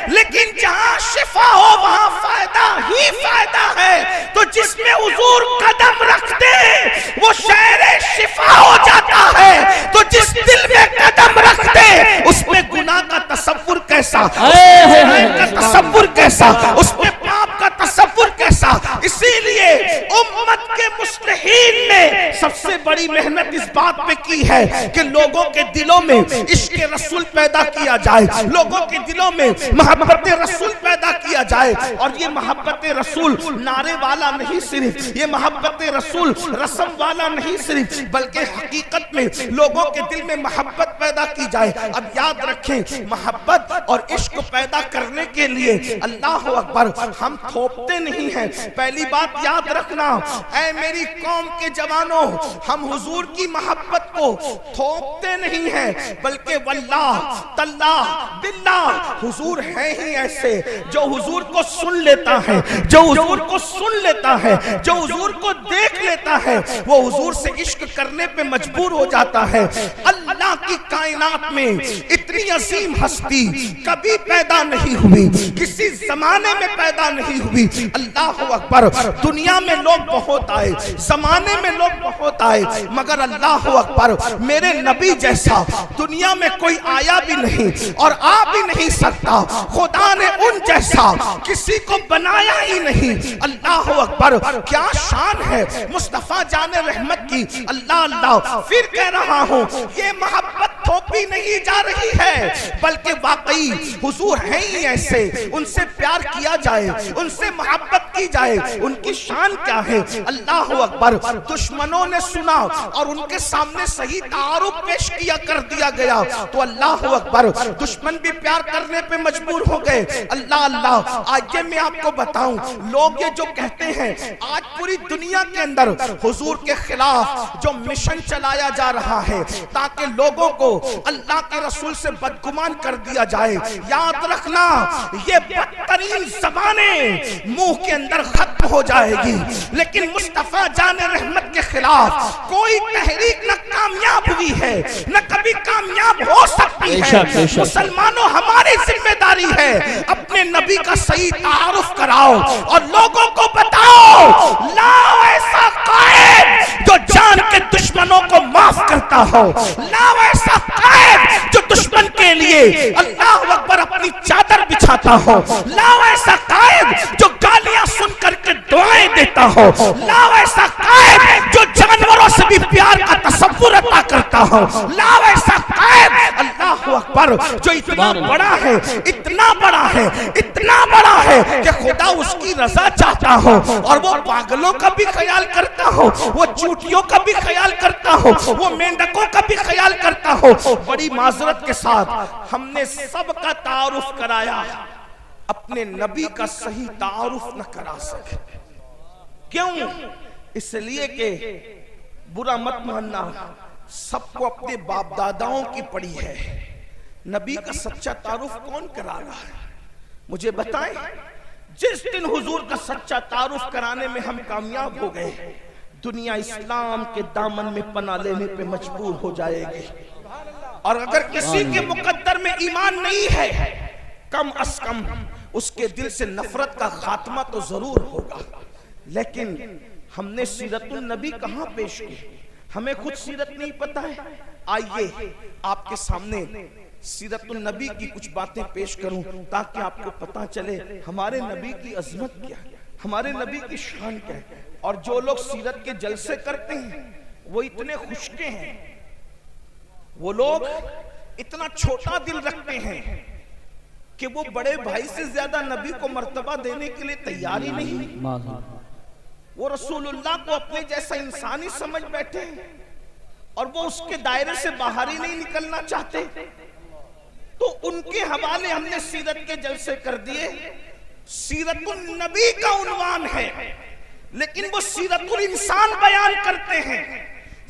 लेकिन जहां शिफा हो वहां फायदा ही फायदा है। तो जिसमें हुजूर कदम रखते हैं वो शहर शिफा हो जाता है। तो जिस दिल में कदम रखते उसमें गुनाह का तसव्वुर कैसा, का तसव्वुर कैसा, उसमें पाप का तसव्वुर कैसा। इसीलिए उम्मत के मुस्लिहीन ने सबसे बड़ी मेहनत इस बात पे की है कि लोगों के दिलों में इश्क रसूल पैदा किया जाए, लोगों के दिलों में मोहब्बत रसूल पैदा किया जाए। और ये मोहब्बत रसूल नारे वाला नहीं सिर्फ, ये मोहब्बत रसूल रस्म वाला नहीं सिर्फ, बल्कि हकीकत में लोगों के दिल में मोहब्बत पैदा की जाए। अब याद रखें, मोहब्बत और इश्क पैदा करने के लिए अल्लाह अकबर हम थोपते नहीं हैं। पहली बात याद रखना, ऐ मेरी कौम के जवानों, हम हुजूर की मोहब्बत को थोपते नहीं हैं, बल्कि वल्लाह तल्लाह बिल्लाह हुजूर है ही ऐसे जो हुजूर को सुन लेता है, जो हुजूर को सुन लेता है, जो हुजूर को देख लेता है, वो हुजूर से इश्क करने पे मजबूर हो जाता है। अल्लाह की कायनात में इतनी अजीम हस्ती कभी पैदा नहीं हुई, किसी जमाने में पैदा नहीं हुई। अल्लाह अकबर, दुनिया में लोग बहुत आए, जमाने में लोग बहुत आए, मगर अल्लाह अकबर मेरे नबी जैसा दुनिया में कोई आया भी नहीं और आ भी नहीं सकता। खुदा ने उन जैसा किसी को बनाया ही नहीं। अल्लाह अकबर, क्या शान है मुस्तफा जाने रहमत की। अल्लाह अल्लाह, फिर कह रहा हूँ, ये मोहब्बत थोपी नहीं जा रही है, बल्कि वाकई हुजूर हैं ही ऐसे, उनसे प्यार किया जाए, उनसे मोहब्बत की जाए। उनकी शान क्या है? अल्लाह अकबर, दुश्मनों ने सुना और उनके सामने सही तारुफ पेश किया कर दिया गया तो अल्लाह अकबर दुश्मन भी प्यार करने पे मजबूर हो गए। अल्लाह अल्लाह, आज मैं आपको बताऊं, लोग ये जो कहते हैं आज पूरी दुनिया के अंदर हुजूर के खिलाफ जो मिशन चलाया जा रहा है ताकि लोगों को अल्लाह के रसूल से बदगुमान कर दिया जाए, याद रखना ये बदतरीन ज़बाने मुंह के अंदर खत्म हो जाएगी, लेकिन मुस्तफा जाने रहमत के खिलाफ कोई तहरीक न कामयाब हुई है न कभी कामयाब हो सकती है। मुसलमानों, हमारी जिम्मेदारी है अपने नबी का सही तारुफ कराओ और लोगों को बताओ, लाओ ऐसा कायद जो जान के दुश्मनों को माफ करता हो, लाओ ऐसा कायद जो दुश्मन के लिए अल्लाह अकबर अपनी चादर बिछाता हो, लाओ ऐसा कायद जो गालियां सुन करके दुआएं देता हो, लाओ ऐसा कायद जो जानवरों से भी प्यार का तसव्वुर अता करता हो, लाओ ऐसा कायद अल्लाह अकबर जो इतना बड़ा है, इतना बड़ा है, इतना बड़ा है कि खुदा उसकी रजा चाहता हो और वो पागलों का भी ख्याल करता हो, वो चूटियों का भी ख्याल करता हो, वो मेंढकों का भी ख्याल करता हो। बड़ी माजरत के साथ हमने सबका तारुफ कराया, अपने नबी का सही तारुफ न करा सके। क्यों? इसलिए कि बुरा मत मानना, सबको अपने बाप दादाओं की पड़ी है, नबी का सच्चा तारुफ कौन करा रहा है? मुझे बताएं। जिस दिन हुजूर का सच्चा तारुफ कराने में हम कामयाब हो गए, दुनिया इस्लाम के दामन में पना लेने पे मजबूर हो जाएगी। और अगर किसी के मुकद्दर में ईमान नहीं है, कम अज कम उसके दिल से नफरत का खात्मा तो जरूर होगा। लेकिन हमने सीरतुन नबी कहां पेश की? हमें खुद सीरत नहीं पता है। आइए आपके सामने सीरतुन नबी की कुछ बातें पेश करूं ताकि आपको पता चले हमारे नबी की अजमत क्या है, हमारे नबी की शान क्या है। और जो लोग सीरत के जलसे करते हैं वो इतने खुशके हैं, वो लोग इतना छोटा दिल रखते हैं कि वो बड़े भाई से ज्यादा नबी को मर्तबा देने के लिए तैयार ही नहीं। वो रसूलुल्लाह को अपने जैसा इंसानी समझ बैठे हैं और वो उसके दायरे से बाहर ही नहीं निकलना चाहते। तो उनके हवाले हमने सीरत के जलसे कर दिए। सीरतुन नबी का उन्वान है, लेकिन वो सीरतुल इंसान बयान करते हैं।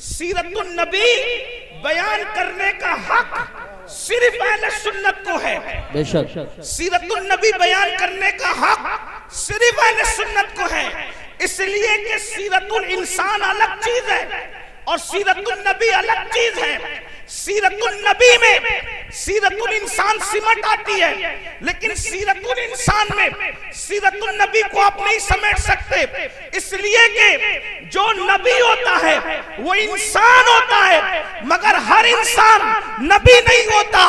सीरतुन नबी बयान करने का हक सिर्फ अहले सुन्नत को है। बेशक सीरतुन नबी बयान करने का हक सिर्फ अहले सुन्नत को है, इसलिए कि सीरतुल इंसान अलग चीज है और सीरतुन नबी अलग चीज है। सीरतुन नबी में सीरतुल इंसान सिमट आती है, लेकिन सीरतुल इंसान में सीरतुल नबी को आप नहीं समेट सकते, इसलिए कि जो नबी होता है वो इंसान होता है, मगर हर इंसान नबी नहीं होता।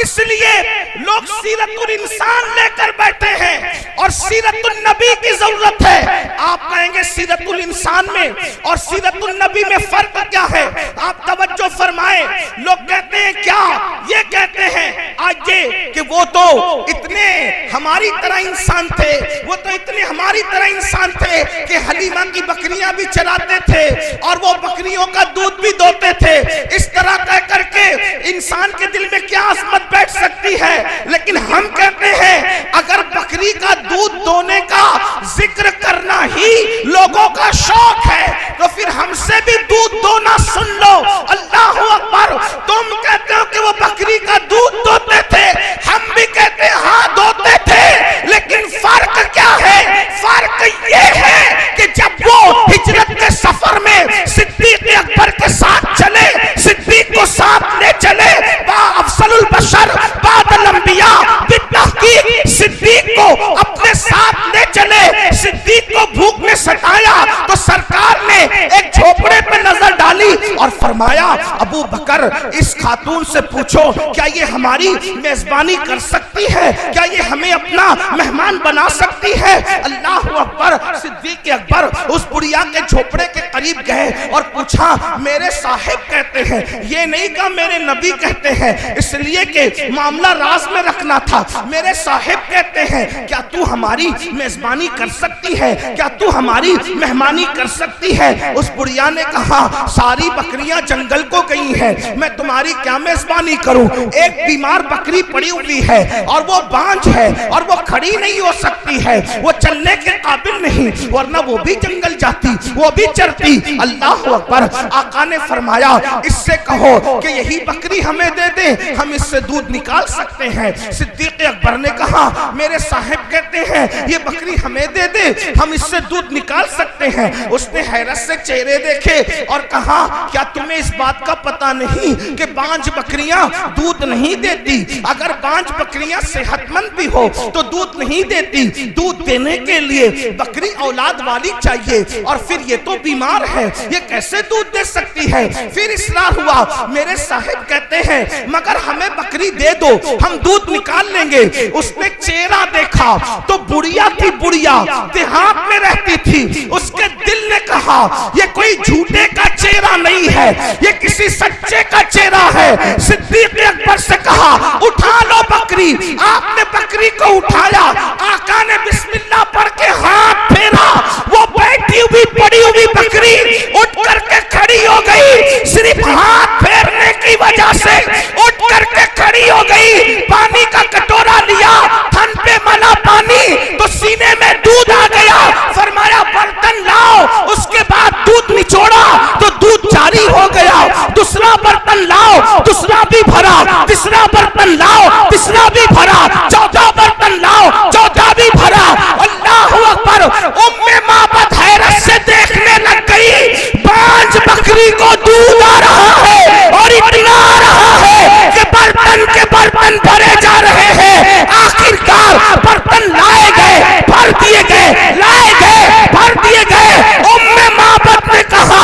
इसलिए लोग सीरतुल इंसान लेकर बैठे हैं और सीरतुल नबी की जरूरत है। आप कहेंगे सीरतुल इंसान में और सीरतुल नबी में फर्क क्या है? आप तवज्जो फरमाएं। लोग कहते हैं क्या? ये कहते हैं आज ये कि वो तो इतने हमारी तरह इंसान थे, वो तो इतने हमारी तरह इंसान थे कि हलीमा की बकरियां भी चराते थे और वो बकरियों का दूध भी दोते थे। इस तरह कह करके इंसान के दिल में क्या अजमत बैठ सकती है? लेकिन हम कहते हैं अगर बकरी का दूध दोने का जिक्र करना ही लोगों का शौक है तो फिर हमसे भी दूध दोना सुन लो। अल्लाह अकबर। तुम कहते हो कि वो बकरी का दूध दोते थे, हम भी कहते हैं हाँ दोते थे, लेकिन फर्क क्या है? फर्क ये है कि जब वो हिजरत के सफर में सिद्दीक अकबर के साथ चले, सिद्दीक को साथ ले चले, अफसलुल बशर बादल अंबिया बित्तहकीक सिद्दीक को अपने साथ ले चले। सिद्दीक को भूख में सताया तो सरकार ने एक झोपड़े पे नजर डाली और फरमाया अबू बकर इस खातून से पूछो क्या ये हमारी मेजबानी कर सकती है, क्या ये हमें अपना मेहमान बना सकती है? अल्लाह अकबर। सिद्दीक अकबर उस बुढ़िया के झोपड़े के करीब गए और पूछा मेरे साहिब कहते हैं, ये नहीं कहा मेरे नबी कहते हैं, इसलिए कि मामला राज में रखना था। मेरे साहिब कहते हैं क्या तू हमारी मेजबानी कर सकती है, क्या तू हमारी मेहमानी कर सकती है? उस बुढ़िया ने कहा सारी बकरियां जंगल को गई हैं, मैं तुम्हारी क्या मेजबानी करूं? एक बीमार बकरी पड़ी हुई है और वो बांझ है और वो खड़ी नहीं हो सकती है, वो चलने के काबिल नहीं, वरना वो भी जंगल जाती, वो भी चरती। अल्लाह अकबर। आका ने फरमाया इससे कहो कि यही बकरी हमें दे दे, हम इससे दूध निकाल सकते हैं। सिद्दीक अकबर ने कहा मेरे साहिब कहते हैं ये बकरी हमें दे दे, हम इससे दूध निकाल सकते हैं। उसने हैरत से चेहरे देखे और कहा क्या तुम्हें इस बात का पता नहीं कि बांझ बकरियां दूध नहीं देती? अगर बांझ बकरियां सेहतमंद भी हो तो दूध नहीं देती, दूध देने के लिए बकरी औलाद वाली चाहिए और फिर ये तो बीमार है, ये कैसे दूध दे सकती है? फिर इसरार हुआ। मेरे साहिब कहते हैं मगर हमें बकरी दे दो, हम दूध निकाल लेंगे। उसने चेहरा देखा तो बुढ़िया थी, बुढ़िया देहात में रहती थी। उसके दिल ने कहा ये कोई झूठे का चेहरा नहीं है, ये किसी सच्चे का चेहरा है। सिद्दीक अकबर से कहा उठा लो बकरी। आपने बकरी को उठाया, आका ने बिस्मिल्लाह पढ़ के हाथ फेरा, वो बैठी हुई पड़ी हुई बकरी उठ करके खड़ी हो गई। सिर्फ हाथ फेरने की वजह से उठ करके खड़ी हो गई। पानी का कटोरा लिया, थन पे मला पानी तो सीने में दूध आ गया। फरमाया बर्तन लाओ, उसके बाद दूध निचोड़ा तो दूध जारी हो गया। दूसरा बर्तन लाओ, दूसरा भी भरा, तीसरा बर्तन लाओ, तीसरा भी भरा, चौथा बर्तन लाओ, चौथा भी भरा। अल्लाह अकबर। उम्मे माबद हैरत से देखने लग गई, बांझ बकरी को दूध आ रहा है और इतना आ रहा है कि बर्तन के बर्तन भरे जा रहे हैं। आखिरकार बर्तन लाए गए, भर दिए गए, लाए गए, भर दिए गए। उम्मे माबद ने कहा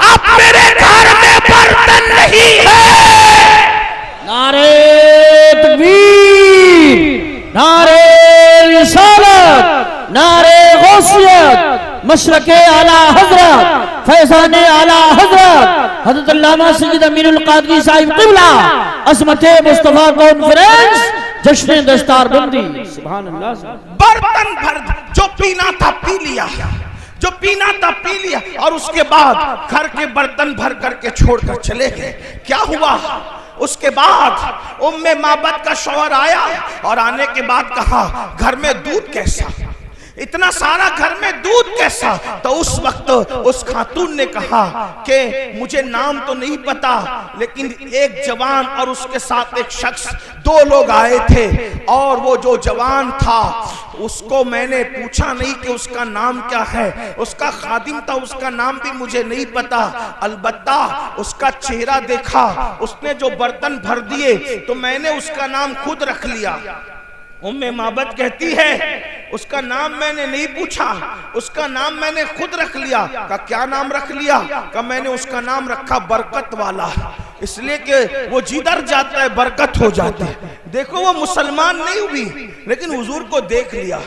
अब मेरे घर में बर्तन नहीं है। नारे तकबीर, नारे रिसालत, नारे गौसियत, मशरके आला हजरत, फैजाने आला हजरत हजरत अल्लामा सय्यद अमीनुल कादरी साहिब क़िबला, अज़मते मुस्तफा कॉन्फ्रेंस, जश्न दस्तार बंदी। सुभान अल्लाह। बर्तन भर, जो पीना था पी लिया, जो पीना था पी लिया और उसके बाद घर के बर्तन भर करके छोड़कर चले गए। क्या हुआ? उसके बाद उम्मे माबद का शौहर आया और आने के बाद कहा घर में दूध कैसा, इतना सारा घर में दूध कैसा? तो उस वक्त उस खातून ने कहा कि मुझे नाम तो नहीं पता, लेकिन एक जवान और उसके साथ एक शख्स, दो लोग आए थे और वो जो जवान था उसको मैंने पूछा नहीं कि उसका नाम क्या है, उसका खादिम था, उसका नाम भी मुझे नहीं पता, अलबत्ता उसका चेहरा देखा, उसने जो बर्तन भर दिए तो मैंने उसका नाम खुद रख लिया। उम्मे माबद कहती है उसका नाम मैंने नहीं पूछा, उसका नाम मैंने खुद रख लिया। का क्या नाम रख लिया? का मैंने उसका नाम रखा बरकत वाला, इसलिए कि वो जिधर जाता है बरकत हो जाती है। देखो वो मुसलमान नहीं हुई लेकिन हुजूर को देख लिया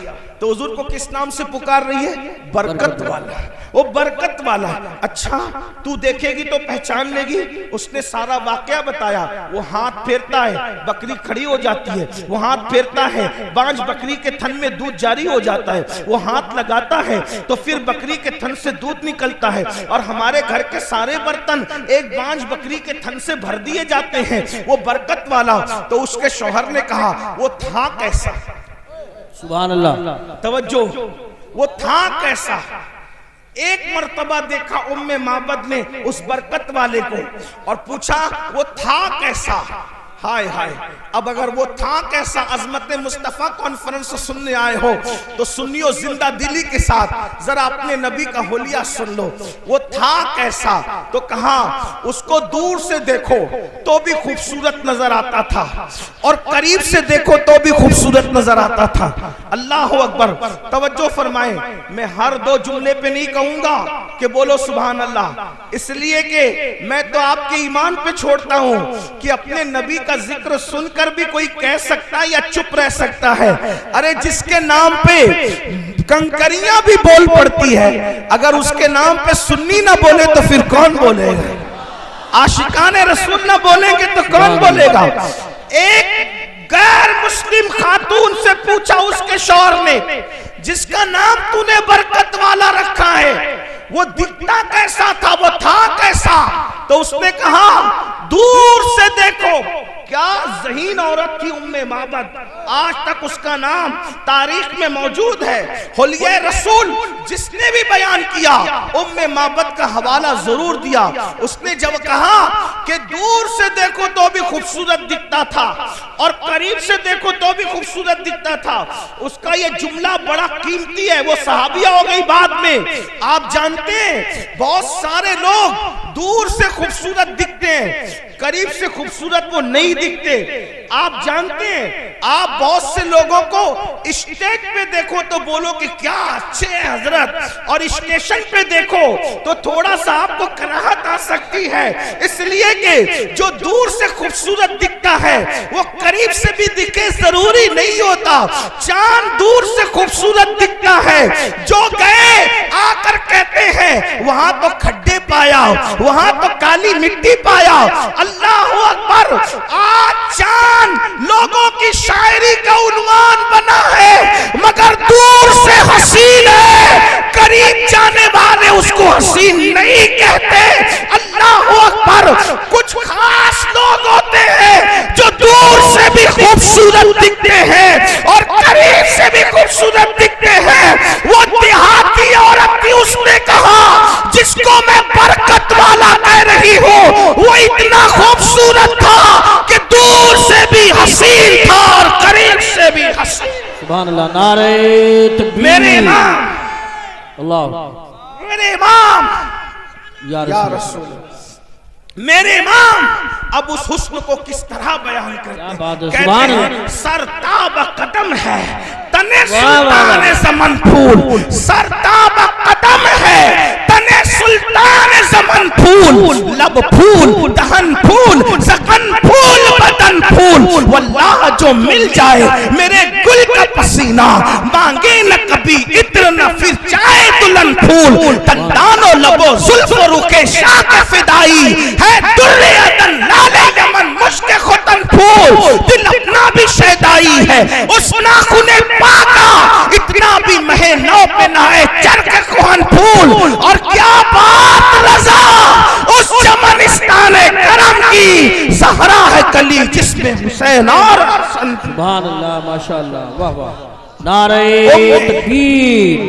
तो हुजूर को किस नाम से पुकार रही है? बरकत वाला, वो बरकत वाला। अच्छा तू देखेगी तो पहचान लेगी। उसने सारा वाकया बताया। वो हाथ फेरता है, बकरी खड़ी हो जाती है, वो हाथ फेरता है, बांझ बकरी के थन में दूध जारी हो जाता है, वो हाथ लगाता है तो फिर बकरी के थन से दूध निकलता है। और हमारे घर के सारे बर्तन एक बांझ बकरी के थन से भर दिए जाते हैं, वो बरकत वाला। तो उसके शौहर ने कहा वो था कैसा? सुभान अल्लाह, तवज्जो, वो था कैसा? एक मर्तबा देखा उम्मे माबद ने उस बरकत वाले को और पूछा वो था कैसा? हाय हाय, अब अगर वो था कैसा अजमत मुस्तफा कॉन्फ्रेंस सुनने आए हो तो सुनियो जिंदा दिली के साथ, जरा अपने नबी का होलिया सुन लो। वो था कैसा? तो कहा उसको दूर से देखो तो भी खूबसूरत नजर आता था और करीब से देखो तो भी खूबसूरत नजर आता था। अल्लाह अकबर। तवज्जो फरमाए, मैं हर दो जुमले पे नहीं कहूंगा कि बोलो सुभान अल्लाह, इसलिए कि मैं तो आपके ईमान पे छोड़ता हूं कि अपने नबी का जिक्र सुनकर भी कोई कह सकता है या चुप रह सकता है। अरे जिसके नाम पे कंकरियां भी बोल पड़ती है, अगर उसके नाम पे सुन्नी ना बोले तो फिर कौन बोलेगा? आशिकाने रसूल ना बोलेंगे तो कौन बोलेगा? एक गैर मुस्लिम खातून से पूछा उसके शौहर ने, जिसका नाम तूने बरकत वाला रखा है वो दिखता कैसा था, वो था कैसा? तो उसने कहा दूर से देखो। क्या ज़हीन औरत थी उम्मे माबद, आज तक उसका नाम तारीख में मौजूद है। हुलिया रसूल जिसने भी बयान किया उम्मे माबद का हवाला जरूर दिया। उसने जब कहा कि दूर से देखो तो भी खूबसूरत दिखता था और करीब से देखो तो भी खूबसूरत दिखता था, उसका ये जुमला बड़ा कीमती है। वो सहाबिया हो गई बाद में। आप जानते हैं बहुत सारे लोग दूर से खूबसूरत दिखते हैं, करीब से खूबसूरत वो नहीं दिखते। आप जानते हैं आप बहुत से लोगों को स्टेज पे देखो तो बोलो कि क्या अच्छे हैं हजरत, और स्टेशन पे देखो तो थोड़ा सा आपको कराहत आ सकती है, इसलिए कि जो दूर से खूबसूरत दिखता है वो करीब से भी दिखे जरूरी नहीं होता। चांद दूर से खूबसूरत दिखता है, जो गए आकर कहते हैं वहां तो खड्डे पाया, वहां तो काली मिट्टी पाया। अल्लाह अकबर। आज चांद लोगों की शायरी का उन्वान बना है, मगर दूर से हसीन है, करीब जाने वाले उसको हसीन नहीं कहते। अल्लाह अकबर। कुछ खास लोग होते हैं जो दूर से भी खूबसूरत दिखते हैं और करीब से भी खूबसूरत दिखते हैं। वो देहाती औरत थी, उसने कहा जिसको मैं बरकत वाला कह रही हूँ वो इतना खूबसूरत था कि दूर से भी हसीन था और करीब से भी हसीन। सुभान अल्लाह, नारे तकबीर। मेरे इमाम, अल्लाह, मेरे इमाम या रसूल, मेरे इमाम अब उस हुस्न को किस तरह बयान करते हैं? सरताब कदम है तने सुल्तान ज़मन फूल, सरताब कदम है तने सुल्तान ज़मन फूल, लब फूल दहन फूल ज़कन फूल बदन फूल। वल्लाह जो मिल जाए मेरे गुल का पसीना, मांगे न कभी इत्र न फिर चाहे दुल्हन फूल। दंदानो लबो जुल्फ रुके शाह के फिदाई है, दुर्रे अदन लाले यमन मुश्के खुतन फूल। दिल अपना भी शैदाई है उस नाखुने पाका, इतना भी महे नौ पे नहाए चरके कुहन फूल। और क्या बात रज़ा उस चमनिस्तान करम की, ज़हरा है कली जिसमें हुसैन और हसन। सुभान अल्लाह, माशाअल्लाह, वाह वाह। नारे तकबीर,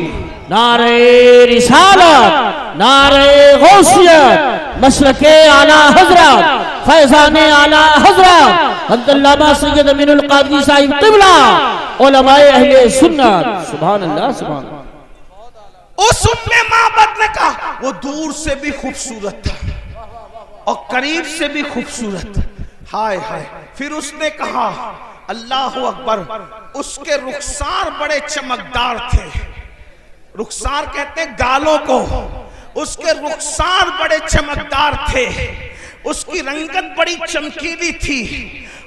नारे रिसालत, नारे गौसियत, मशरके आला हजरत, फैज़ाने आला हजरत हज़रत अल्लामा सैयद अमीनुल कादरी साहिब क़िबला उलमाए अहले सुन्नत। सुभान अल्लाह, सुभान अल्लाह। उस उम्मे माबद ने कहा वो दूर से भी खूबसूरत था और करीब से भी खूबसूरत। हाय हाय। फिर उसने कहा अल्लाह अकबर, उसके रुखसार बड़े चमकदार थे। रुखसार कहते हैं गालों को। उसके रुखसार बड़े चमकदार थे, उसकी रंगत बड़ी चमकीली थी,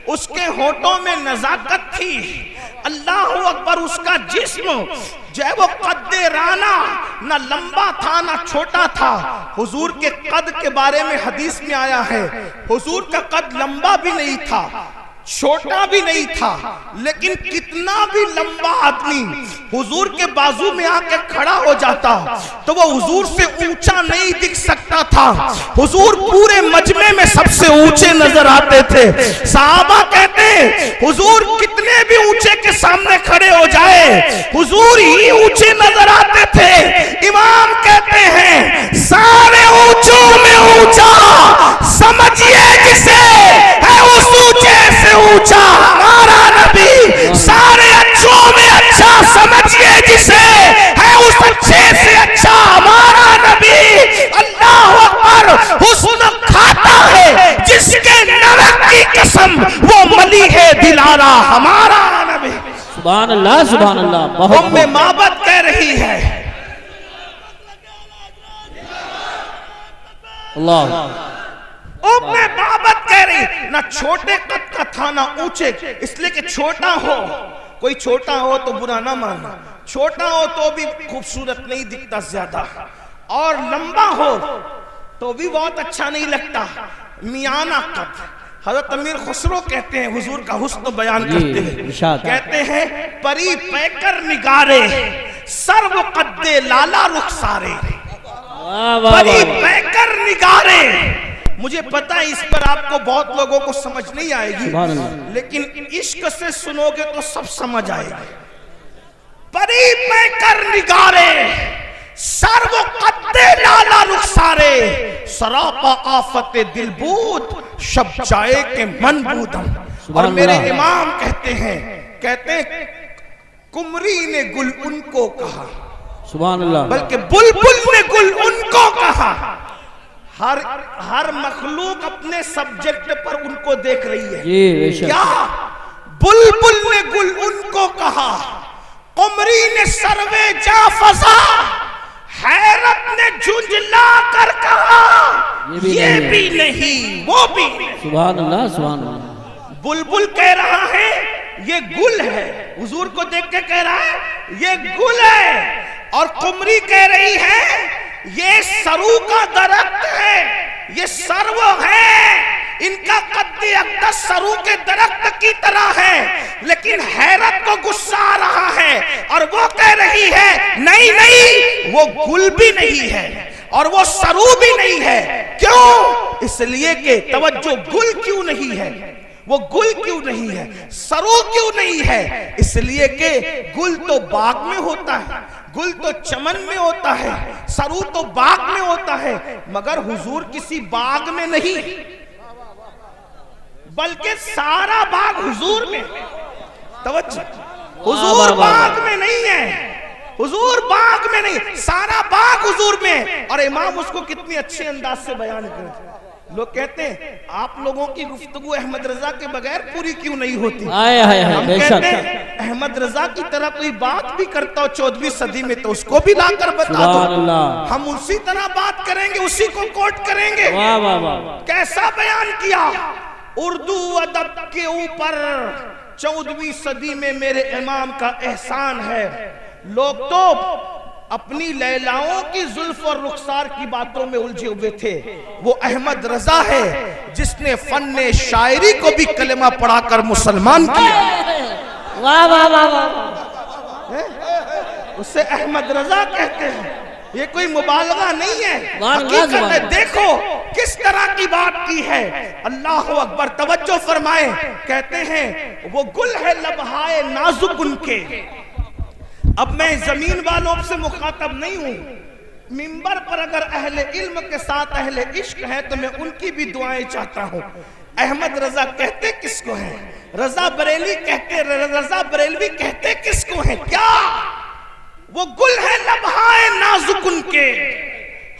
उसके होठों में नजाकत थी। अल्लाह अकबर। उसका जिस्म जो है वो कद्दे राना, ना लंबा था ना छोटा था। हुजूर के कद के बारे में हदीस में आया है, हुजूर का कद लंबा भी नहीं था, छोटा भी नहीं था, लेकिन कितना भी लंबा आदमी हुजूर के बाजू में आके खड़ा हो जाता तो वो हुजूर से ऊंचा नहीं दिख सकता था। हुजूर पूरे मजमे में सबसे ऊंचे नजर आते थे। सहाबा कहते हुजूर कितने भी ऊंचे के सामने खड़े हो जाए हुजूर ही ऊंचे नजर आते थे। इमाम कहते हैं सारे ऊंचों में ऊंचा समझिए जिसे है उस ऊंचे से ऊंचा हमारा नबी। सारे अच्छों में अच्छा समझिए जिसे है उस अच्छे से अच्छा हमारा नबी। अल्लाह अकबर। हुस्न खाता है जिसके नमक की कसम वो मली है दिलारा हमारा नबी। सुभान अल्लाह, सुभान अल्लाह। उम्मे माबद कह रही है अल्लाह। उम्मे माबद कह रही ना छोटे कद का था ना ऊंचे, इसलिए कि छोटा हो, कोई छोटा हो तो बुरा ना मानना, छोटा हो तो भी खूबसूरत नहीं दिखता ज्यादा, और लंबा हो तो भी बहुत अच्छा नहीं लगता। मियाना कद। हजरत अमीर खुसरो कहते हैं हुजूर का हुस्न बयान करते हैं, कहते हैं परी पैकर निगारे सर्व कद्दे लाला रुखसारे। परी पैकर निगारे। मुझे पता है इस पर आपको बहुत लोगों को समझ नहीं आएगी, लेकिन इश्क से सुनोगे तो सब समझ आएगा। परी पैकर निगारे सर्व कद्दे लाला रुखसारे सरापा आफते दिलबूद शब जाए के मन बूदम। और मेरे इमाम कहते कुमरी ने गुल उनको कहा, सुभान अल्लाह, बल्कि बुलबुल ने गुल उनको कहा। हर मखलूक अपने सब्जेक्ट पर उनको देख रही है। क्या बुलबुल ने गुल उनको कहा, कुमरी ने सर्वे जा फसा, हैरत ने झुंझला कर कहा ये भी नहीं वो भी नहीं। सुभान अल्लाह, सुभान अल्लाह। बुलबुल कह रहा है ये गुल है, हुजूर को देख के कह रहा है ये गुल है, और कुमरी कह रही है ये सरू का दरख्त है, ये सर्व है, इनका कद्दे अक़दस सरू के दरख्त की तरह है। लेकिन हैरत को गुस्सा आ रहा है और वो कह रही है नहीं नहीं वो गुल भी नहीं है और वो सरू भी नहीं है। क्यों? इसलिए कि तवज्जो, गुल क्यों नहीं है, वो गुल क्यों नहीं है, सरू क्यों नहीं है? इसलिए कि गुल तो बाग में होता है, गुल तो चमन में होता है, सरू तो बाग में होता है, मगर हुजूर किसी बाग में नहीं, बल्कि सारा बाग हुजूर में। तवज्जो, हुजूर बाग में नहीं है, हुजूर बाग में नहीं, सारा बाग हुजूर में। और इमाम उसको कितनी अच्छे अंदाज से बयान करते। लोग कहते हैं आप लोगों की गुफ्तगू अहमद रजा के बगैर पूरी क्यों नहीं होती। हम कहते हैं अहमद रजा की तरह कोई बात भी करता हो 14वीं सदी में तो उसको भी लाकर बता दो, हम उसी तरह बात करेंगे, उसी को कोट करेंगे। वाह वाह वाह, कैसा बयान किया। उर्दू अदब के ऊपर 14वीं सदी में मेरे इमाम का एहसान है। लोग तो अपनी लैलाओं की जुल्फ और रुखसार की बातों में उलझे हुए थे। वो अहमद रजा है जिसने फन्ने शायरी को भी कलेमा पढ़ाकर मुसलमान किया। वाह वाह वाह वाह, उसे अहमद रजा कहते हैं। ये कोई मुबालगा नहीं है, हकीकत है। देखो किस तरह की बात की है। अल्लाह अकबर। तवज्जो फरमाए। कहते हैं वो गुल है लबहाए नाजुक उनके। अब मैं जमीन वालों से मुखातब नहीं हूं, मिंबर पर अगर अहले इल्म के साथ अहले इश्क है तो मैं उनकी भी दुआएं चाहता हूं। अहमद रजा कहते किसको है? रजा बरेली कहते, रजा बरेलवी कहते किसको है? क्या वो गुल है लम्हाए नाजुक उनके,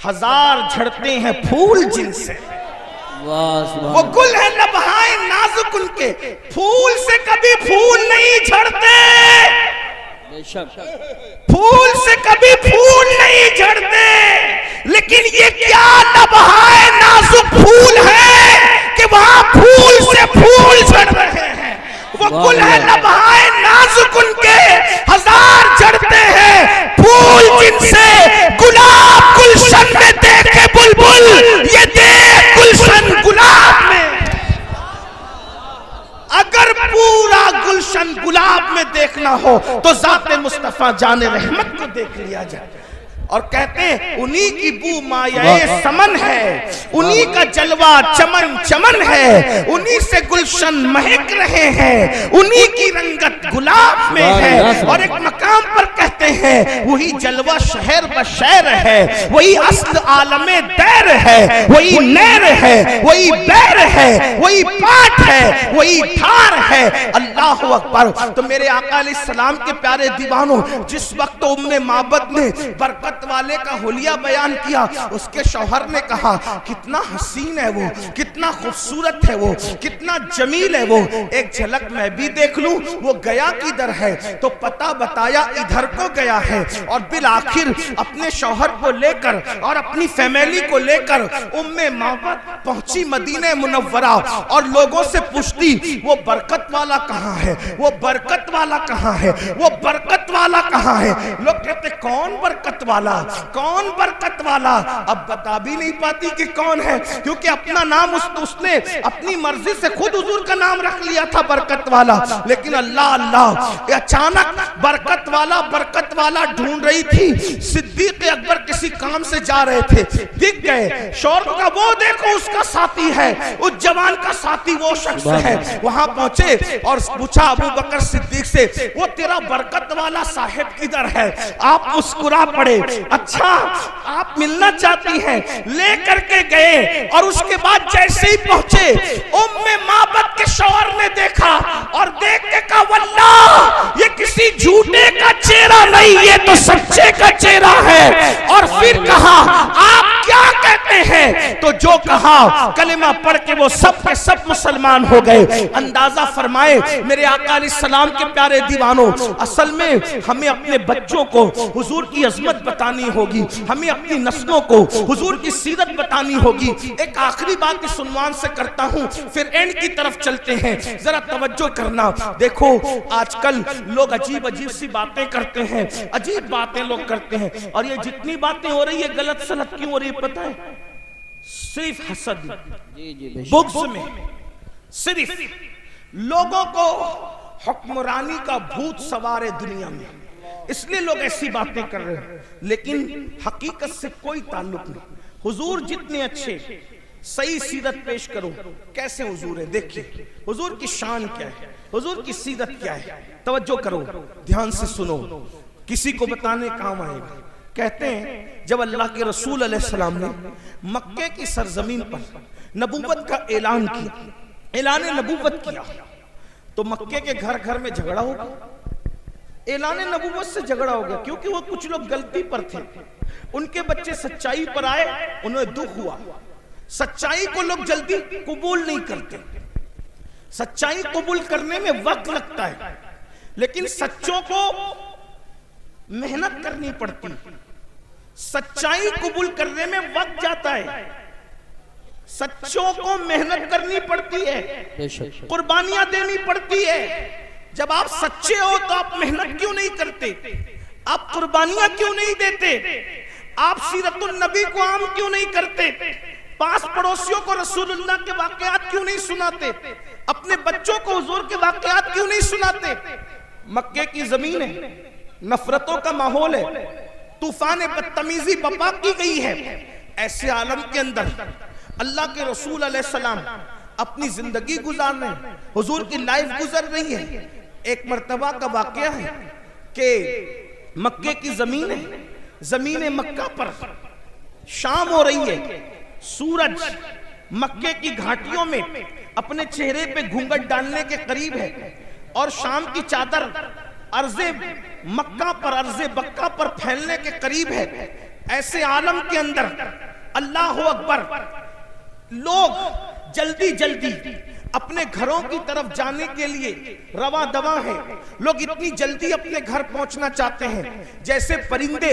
हजार झड़ते हैं फूल जिनसे। वो गुल है लम्हाए नाजुक उनके, फूल से कभी फूल नहीं झड़ते, फूल से कभी फूल नहीं झड़ते। लेकिन ये क्या लम्हाए नाजुक फूल है कि वहां फूल से फूल झड़ रहे हैं। वो गुल है लम्हाए नाजुक उनके, हजार झड़ते हैं फूल जिनसे। गुलाब गुलशन में देखे बुलबुल, ये देख गुलशन गुलाब में। अगर पूरा गुलशन गुलाब में देखना हो तो जाते मुस्तफा जाने रहमत को देख लिया जाए। और कहते हैं उन्हीं की बू मायाए समन है, उन्हीं का जलवा चमन चमन है, उन्हीं से गुलशन महक रहे हैं, उन्हीं की रंगत गुलाब में है। और एक मकाम पर कहते हैं वही जलवा शहर बशहर है, वही अस्ल आलमे दैर है, वही नैर है, वही बैर है, वही पाठ है, वही धार है। अल्लाह अकबर। तो मेरे आका अलैहिस्सलाम के प्यारे दीवानों, जिस वक्त उम्मे माबद ने बरकत वाले का हुलिया बयान किया, उसके शौहर ने कहा कितना हसीन है वो, कितना खूबसूरत है वो, कितना जमील है वो, एक झलक मैं भी देख लूं। वो गया किधर है? तो पता बताया इधर को गया है। और बिल आखिर अपने शौहर को लेकर और अपनी फैमिली को लेकर उम्मे माबद पहुंची मदीने मुनव्वरा और लोगों से पूछती वो बरकत वाला कहां है, वो बरकत वाला कहां है, वो बरकत वाला कहां है। लोग कहते कौन बरकत वाला, कौन बरकत वाला? अब बता भी नहीं पाती कि कौन है, क्योंकि अपना नाम उसने अपनी मर्जी से खुद हुजूर का नाम रख लिया था बरकत वाला। लेकिन अल्लाह अल्लाह, अचानक बरकत वाला ढूंढ रही थी। सिद्दीक अकबर किसी काम से जा रहे थे, दिख गए। शौहर का वो देखो उसका साथी है, उस जवान का साथी वो शख्स है। वहां पहुंचे और पूछा अबू बकर सिद्दीक से, वो तेरा बरकत वाला साहिब किधर है? आप मुस्कुरा पड़े। अच्छा आप मिलना चाहती हैं? ले करके गए। और उसके बाद जैसे ही पहुंचे उम्मे माबद के शौहर ने देखा और देख के कहा वल्लाह ये किसी झूठे का चेहरा नहीं, ये तो सच्चे का चेहरा है। और फिर कहा आप क्या कहते हैं? तो जो कहा कलिमा पढ़ के वो सब के सब मुसलमान हो गए। अंदाजा फरमाए मेरे आका अलैहिस्सलाम के प्यारे दीवानों, असल में हमें अपने बच्चों को हुजूर की अजमत बतानी होगी, हमें अपनी नस्लों को हुजूर की सीरत बतानी होगी। एक आखिरी बात इस उन्वान से करता हूं, फिर एंड की तरफ चलते हैं। जरा तवज्जो करना। देखो आजकल लोग अजीब अजीब सी बातें करते हैं, अजीब बातें लोग करते हैं। और ये जितनी बातें हो रही है गलत सलत क्यों हो रही है पता है? सिर्फ हसद, बुग़्ज़ में सिर्फ लोगों को हुक्मरानी का भूत सवार है दुनिया में, इसलिए लोग ऐसी बातें कर रहे हैं। लेकिन हकीकत से कोई ताल्लुक नहीं। हुजूर जितने अच्छे, सही सीरत पेश करो कैसे हुजूर है। देखिए हुजूर की शान क्या है, हुजूर की सीरत क्या है। तवज्जो करो, ध्यान से सुनो, किसी को बताने काम आएगा। कहते हैं जब अल्लाह के रसूल अलैहिस्सलाम ने मक्के की सरजमीन पर नबूवत का ऐलान किया, ऐलान नबूवत किया, तो मक्के के घर घर में झगड़ा हो गया। ऐलान नबूवत से झगड़ा हो गया क्योंकि वो कुछ लोग गलती पर थे, उनके बच्चे सच्चाई पर आए, उन्हें दुख हुआ। सच्चाई को लोग जल्दी कबूल नहीं करते, सच्चाई कबूल करने में वक्त लगता है, लेकिन सच्चों को मेहनत करनी पड़ती। सच्चाई कबूल करने में वक्त जाता है, सच्चों को मेहनत करनी पड़ती है, कुर्बानियां देनी पड़ती है। जब आप सच्चे हो तो आप मेहनत क्यों नहीं करते? आप कुर्बानियां क्यों नहीं देते? आप सीरतुन नबी को आम क्यों नहीं करते? पास पड़ोसियों को रसूलुल्लाह के वाकयात क्यों नहीं सुनाते? अपने बच्चों को हुजूर के वाकयात क्यों नहीं सुनाते? मक्के की जमीन है, नफरतों का माहौल है, तूफान बदतमीजी बपा की गई है। ऐसे आलम के अंदर अल्लाह के रसूल अलैहिस्सलाम अपनी जिंदगी गुजार रहे हैं, हुजूर की लाइफ गुजर रही है। एक मर्तबा का वाकया है कि मक्के की जमीन है, जमीन मक्का पर शाम हो रही है, सूरज मक्के की घाटियों में अपने चेहरे पे घूंघट डालने के करीब है और शाम की चादर अर्ज़े मक्का पर अर्ज़े बक्का पर फैलने के करीब है। ऐसे आलम के अंदर अल्लाह अकबर, लोग जल्दी जल्दी अपने घरों की तरफ जाने के लिए रवा दवा है। लोग इतनी जल्दी अपने घर पहुंचना चाहते हैं जैसे परिंदे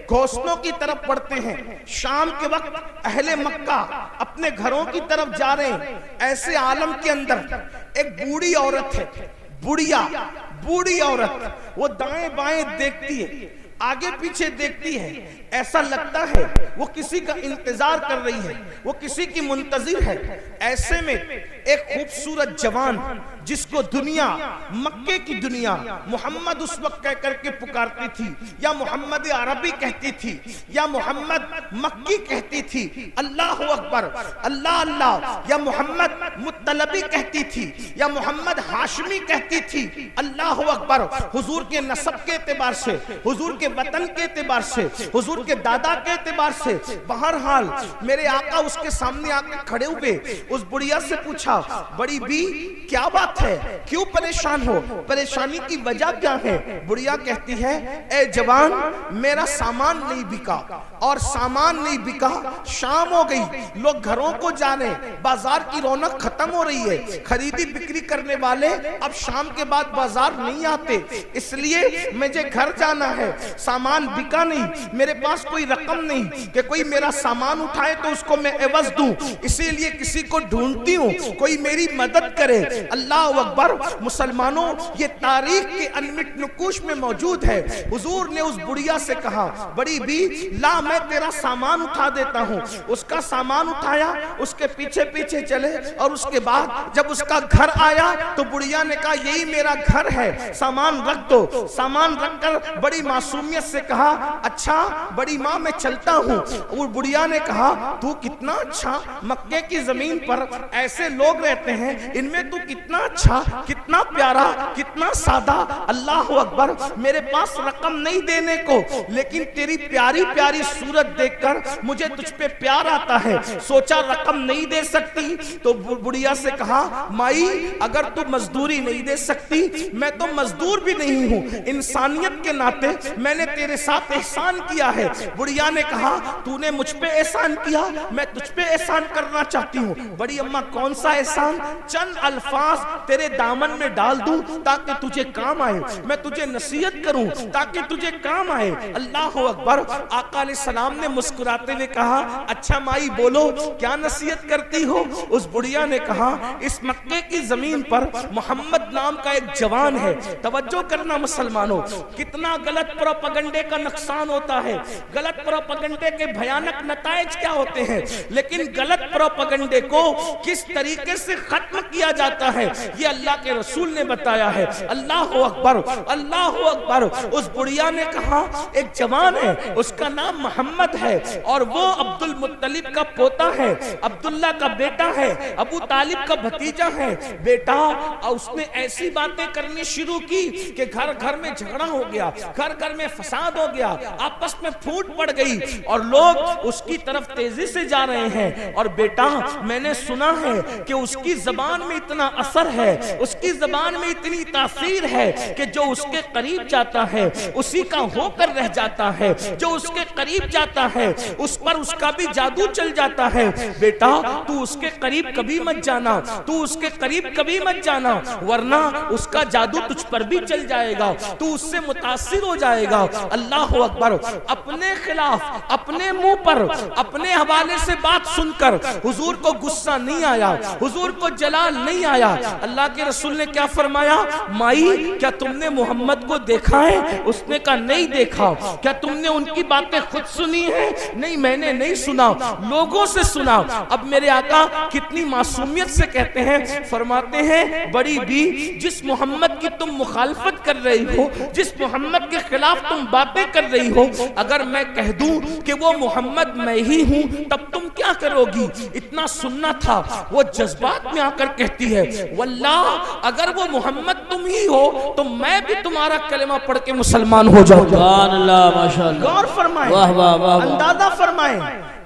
घोंसलों की तरफ बढ़ते हैं। शाम के वक्त अहले मक्का अपने घरों की तरफ जा रहे हैं। ऐसे आलम के अंदर एक बूढ़ी औरत है, बूढ़ी औरत, वो दाएं बाएं देखती है, आगे पीछे देखती है। ऐसा लगता है वो किसी का इंतजार कर रही है, वो किसी की मुंतजिर है। ऐसे में एक खूबसूरत जवान जिसको दुनिया, मक्के की दुनिया मोहम्मद उस वक्त कह करके पुकारती थी, या मोहम्मद अरबी कहती थी, या मोहम्मद मक्की कहती थी, अल्लाह अकबर, अल्लाह अल्लाह, या मोहम्मद मुत्तलबी कहती थी, या मोहम्मद हाशमी कहती थी, अल्लाह अकबर। हुजूर के नसब के एतबार से, हुजूर के वतन के एतबार से, हुजूर के दादा के एतबार से, बहरहाल मेरे आका उसके सामने आकर खड़े हुए। उस बुढ़िया से पूछा, बड़ी बी क्या बात है, क्यों परेशान हो, परेशानी की वजह क्या है? बुढ़िया कहती है, ए जवान, मेरा सामान नहीं बिका, और सामान नहीं बिका, शाम हो गई, लोग घरों को जा रहे, बाजार की रौनक खत्म हो रही है, खरीदी बिक्री करने वाले अब शाम के बाद बाजार नहीं आते, इसलिए मुझे घर जाना है, सामान बिका नहीं, मेरे पास कोई रकम नहीं कि कोई मेरा सामान उठाए तो उसको मैं एवज दूं, इसीलिए किसी को ढूंढती हूँ, कोई मेरी मदद करे। अल्लाह अकबर। मुसलमानों, ये तारीख के अनमिट नुकूश में मौजूद है। हुजूर ने उस बुढ़िया से कहा, बड़ी बी ला, मैं तेरा सामान उठा देता हूँ। उसका सामान उठाया, उसके पीछे पीछे चले, और उसके बाद जब उसका घर आया तो बुढ़िया ने कहा, यही मेरा घर है, सामान रख दो। सामान रखकर बड़ी मासूमियत से कहा, अच्छा बड़ी माँ मैं चलता हूँ। वो बुढ़िया ने कहा, तू कितना अच्छा, मक्के की जमीन पर ऐसे लोग रहते हैं, इनमें तू कितना अच्छा, कितना प्यारा, कितना सादा। अल्लाह अकबर। मेरे पास रकम नहीं देने को, लेकिन तेरी प्यारी प्यारी सूरत देखकर मुझे तुझ पे प्यार आता है। सोचा रकम नहीं दे सकती तो बुढ़िया से कहा, माई अगर तू मजदूरी नहीं दे सकती, मैं तो मजदूर भी नहीं हूँ, इंसानियत के नाते मैंने तेरे साथ एहसान किया है। बुढ़िया ने कहा, तूने मुझ पे एहसान किया, मैं तुझ पे एहसान करना चाहती हूँ। बड़ी अम्मा, कौन सा एहसान? चंद अल्फाज तेरे दामन में डाल दूं ताकि तुझे काम आए, मैं तुझे नसीहत करूं ताकि तुझे काम आए। अल्लाह अकबर। आका अलैहिस्सलाम ने मुस्कुराते हुए कहा, अच्छा माई बोलो, क्या नसीहत करती हो? उस बुढ़िया ने कहा, इस मक्के की जमीन पर मोहम्मद नाम का एक जवान है। तवज्जो करना मुसलमानों, कितना गलत प्रोपेगेंडे का नुकसान होता है, गलत प्रोपेगेंडे के भयानक नताइज क्या होते हैं, लेकिन गलत प्रोपेगेंडे को किस तरीके से खत्म किया जाता है ये अल्लाह के रसूल ने बताया है। अल्लाह अकबर, अल्लाह अकबर। उस बुढ़िया ने कहा, एक जवान है, उसका नाम मोहम्मद है, और वो अब्दुल मुत्तलिब का पोता है, अब्दुल्ला का बेटा है, अबू तालिब का भतीजा है। बेटा, और उसने ऐसी बातें करनी शुरू की कि घर घर में झगड़ा हो गया, घर घर में फसाद हो गया, आपस में फूट पड़ गई, और लोग उसकी तरफ तेजी से जा रहे हैं। और बेटा, मैंने सुना है कि उसकी जबान में इतना असर है, उसकी जबान में इतनी तासीर है कि जो उसके करीब जाता है उसी का होकर रह जाता है, जो उसके करीब जाता है उस पर उसका भी जादू चल जाता है। बेटा, तू उसके करीब कभी मत जाना, तू उसके करीब कभी मत जाना, वरना उसका जादू तुझ पर भी चल जाएगा, तू उससे मुतासिर हो जाएगा। अल्लाह अकबर। अपने खिलाफ, अपने मुंह पर, अपने हवाले से बात सुनकर हुजूर को गुस्सा नहीं आया, हुजूर को जलाल नहीं आया। अल्लाह के रसूल ने क्या फरमाया, माई क्या तुमने मोहम्मद को देखा है? उसने कहा, नहीं देखा। क्या तुमने उनकी बातें खुद सुनी है? नहीं, मैंने नहीं सुना, लोगों से सुना। अब मेरे आका कितनी मासूमियत से कहते हैं, फरमाते हैं, बड़ी बी, जिस मोहम्मद की तुम मुखालफत कर रही हो, जिस मोहम्मद के खिलाफ तुम बातें कर रही हो, अगर मैं कह दूं कि वो मोहम्मद मैं ही हूं, तब तुम क्या करोगी? इतना सुनना था। वो जज्बात में आकर कहती है, वल्लाह अल्लाह अगर वो मोहम्मद तुम ही हो तो मैं भी तुम्हारा कलेमा पढ़ के मुसलमान हो जाऊंगा। सुभान अल्लाह, माशाअल्लाह। गौर फरमाए, वाह वाह वाह, अंदाजा फरमाए।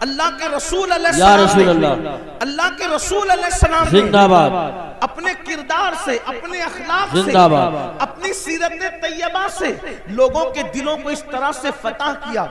अल्लाह के रसूल या रसूल अल्लाह, अल्लाह के रसूल अलैहिस्सलाम जिंदाबाद, अपने किरदार से, अपने अखलाक से, जिंदाबाद, अपनी सीरत तैयबा से लोगों के दिलों को इस तरह से फतह किया।